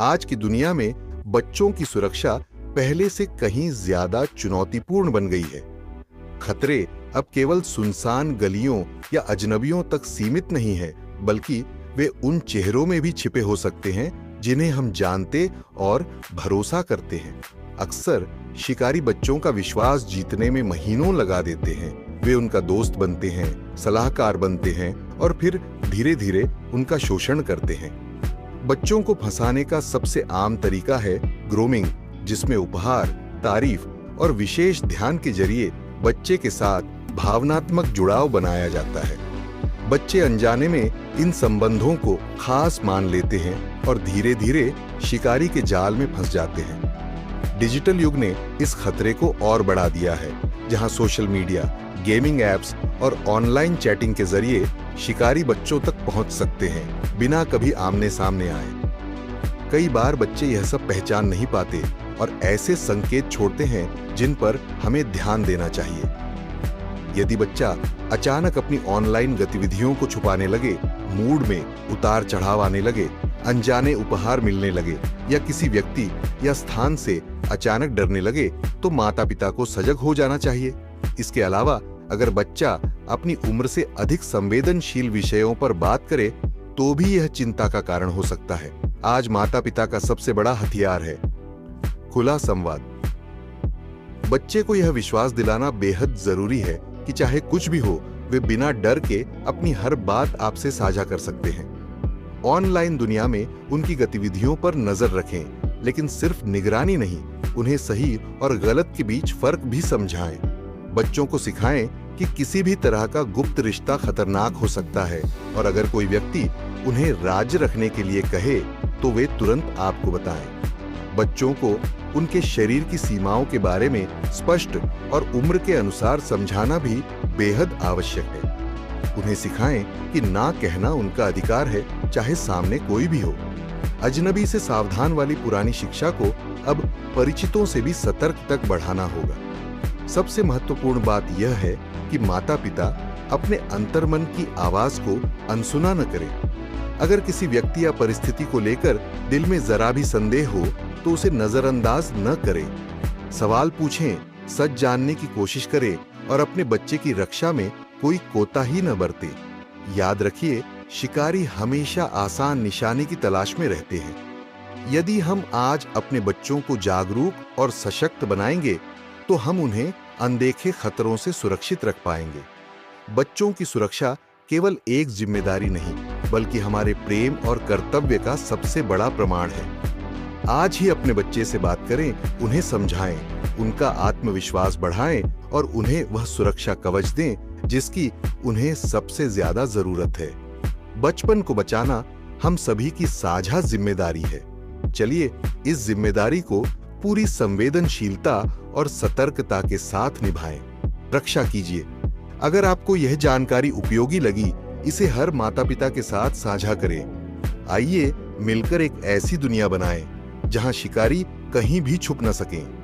आज की दुनिया में बच्चों की सुरक्षा पहले से कहीं ज्यादा चुनौतीपूर्ण बन गई है। खतरे अब केवल सुनसान गलियों या अजनबियों तक सीमित नहीं है, बल्कि वे उन चेहरों में भी छिपे हो सकते हैं जिन्हें हम जानते और भरोसा करते हैं। अक्सर शिकारी बच्चों का विश्वास जीतने में महीनों लगा देते हैं। वे उनका दोस्त बनते हैं, सलाहकार बनते हैं और फिर धीरे धीरे उनका शोषण करते हैं। बच्चों को फंसाने का सबसे आम तरीका है ग्रूमिंग, जिसमें उपहार, तारीफ और विशेष ध्यान के जरिए बच्चे के साथ भावनात्मक जुड़ाव बनाया जाता है। बच्चे अनजाने में इन संबंधों को खास मान लेते हैं और धीरे धीरे शिकारी के जाल में फंस जाते हैं। डिजिटल युग ने इस खतरे को और बढ़ा दिया है, जहां सोशल मीडिया, गेमिंग एप्स और ऑनलाइन चैटिंग के जरिए शिकारी बच्चों तक पहुंच सकते हैं, बिना कभी आमने सामने आए। कई बार बच्चे यह सब पहचान नहीं पाते और ऐसे संकेत छोड़ते हैं जिन पर हमें ध्यान देना चाहिए। यदि बच्चा अचानक अपनी ऑनलाइन गतिविधियों को छुपाने लगे, मूड में उतार चढ़ाव आने लगे, अनजाने उपहार मिलने लगे या किसी व्यक्ति या स्थान से अचानक डरने लगे, तो माता पिता को सजग हो जाना चाहिए। इसके अलावा अगर बच्चा अपनी उम्र से अधिक संवेदनशील विषयों पर बात करे, तो भी यह चिंता का कारण हो सकता है। आज माता पिता का सबसे बड़ा हथियार है खुला संवाद। बच्चे को यह विश्वास दिलाना बेहद जरूरी है कि चाहे कुछ भी हो, वे बिना डर के अपनी हर बात आपसे साझा कर सकते हैं। ऑनलाइन दुनिया में उनकी गतिविधियों पर नजर रखें, लेकिन सिर्फ निगरानी नहीं, उन्हें सही और गलत के बीच फर्क भी समझाएं। बच्चों को सिखाएं कि किसी भी तरह का गुप्त रिश्ता खतरनाक हो सकता है और अगर कोई व्यक्ति उन्हें राज रखने के लिए कहे, तो वे तुरंत आपको बताएं। बच्चों को उनके शरीर की सीमाओं के बारे में स्पष्ट और उम्र के अनुसार समझाना भी बेहद आवश्यक है। उन्हें सिखाएं कि ना कहना उनका अधिकार है, चाहे सामने कोई भी हो। अजनबी से सावधान वाली पुरानी शिक्षा को अब परिचितों से भी सतर्क तक बढ़ाना होगा। सबसे महत्वपूर्ण बात यह है कि माता पिता अपने अंतर्मन की आवाज को अनसुना न करें। अगर किसी व्यक्ति या परिस्थिति को लेकर दिल में जरा भी संदेह हो, तो उसे नजरअंदाज न करें। सवाल पूछें, सच जानने की कोशिश करें और अपने बच्चे की रक्षा में कोई कोताही न बरतें। याद रखिए, शिकारी हमेशा आसान निशाने की तलाश में रहते हैं। यदि हम आज अपने बच्चों को जागरूक और सशक्त बनाएंगे, तो हम उन्हें अनदेखे खतरों से सुरक्षित रख पाएंगे। बच्चों की सुरक्षा केवल एक जिम्मेदारी नहीं, बल्कि हमारे प्रेम और कर्तव्य का सबसे बड़ा प्रमाण है। आज ही अपने बच्चे से बात करें, उन्हें समझाएं, उनका आत्मविश्वास बढ़ाएं और उन्हें वह सुरक्षा कवच दें जिसकी उन्हें सबसे ज्यादा जरूरत है। बचपन को बचाना हम सभी की साझा जिम्मेदारी है। चलिए इस जिम्मेदारी को पूरी संवेदनशीलता और सतर्कता के साथ निभाएं। रक्षा कीजिए। अगर आपको यह जानकारी उपयोगी लगी, इसे हर माता पिता के साथ साझा करें। आइए मिलकर एक ऐसी दुनिया बनाएं जहां शिकारी कहीं भी छुप न सकें।